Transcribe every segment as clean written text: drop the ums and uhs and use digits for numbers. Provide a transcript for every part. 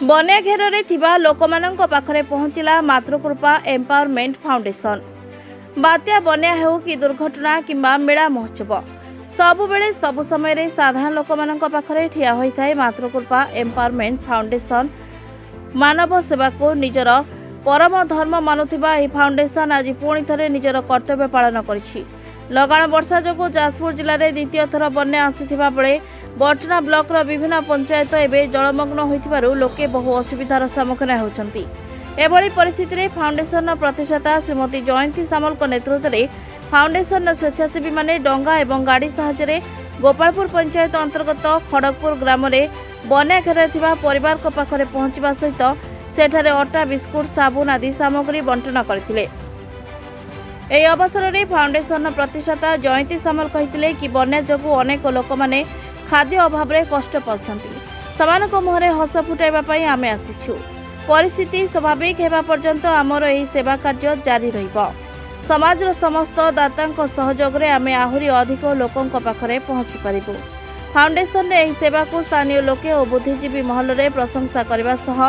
बन्या घेर थिबा लोकमानंक पाखरे पहुंचला मातृकृपा एम्पावरमेंट फाउंडेशन। बात्या बन्या हेउ कि दुर्घटना किंबा मेला महोत्सव सबु बेले सबु समय साधारण लोकमानंक पाखरे ठिया होई थाए मातृकृपा एम्पावरमेंट फाउंडेशन। मानव सेवा को निजर परम धर्म मानुथिबा ଏହି फाउंडेशन आज पुणी थरे निजर कर्तव्य पालन करिछि। लगाण वर्षा जोगु जाजपुर जिले में द्वितीय थर बन्या आसिथिबा बेले बर्चना ब्लॉक रो विभिन्न पंचायत एवं जलमग्न होइथिबारु लोके बहु असुविधार सम्मुखीन होउछन्ति। एभली परिस्थिति रे फाउंडेशन प्रतिष्ठाता श्रीमती जयंती सामल को नेतृत्व में फाउंडेशन स्वेच्छासेवी माने डंगा एवं गाड़ी साहाय्य गोपालपुर पंचायत अंतर्गत खड़गपुर ग्राम में बन्या घेर थिबा परिवार को पाखरे पहुंचवा सहित सेठारे अटा बिस्कुट साबुन आदि सामग्री बंटन करथिले। ଏହି ଅବସରରେ फाउंडेशन प्रतिष्ठाता जयंती सामल कहिथिले कि बन्या जोगु अनेक लोक माने खाद्य अभाव रे कष्ट पाउछन्ति। समानक मुहरे हस फुटाइबा पई आमे आसिछु। परिस्थिति स्वाभाविक हेबा पर्यंत आमर एही सेवा कार्य जारी रहिबो। समाजर समस्त दातांक सहयोग रे आमे आहुरी अधिक लोकंक पाखरे पहुंची परिबु। फाउंडेशन रे एही सेवा को स्थानीय लोके ओ बुद्धिजीवी महल रे प्रशंसा करबा सह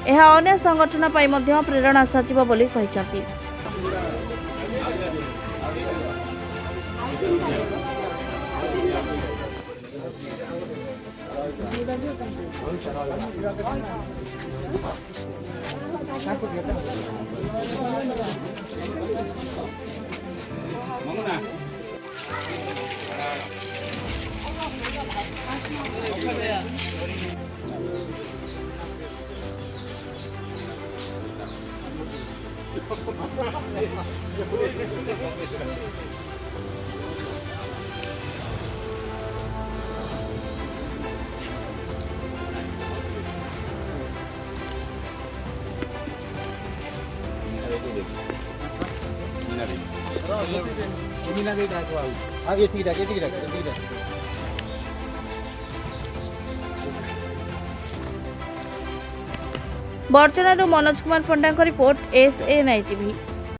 एहा अन्य संगठन पई मध्य प्रेरणा साजिबो बोली कहिसथि। बर्चना मनोज कुमार पंडा रिपोर्ट SA9 TV।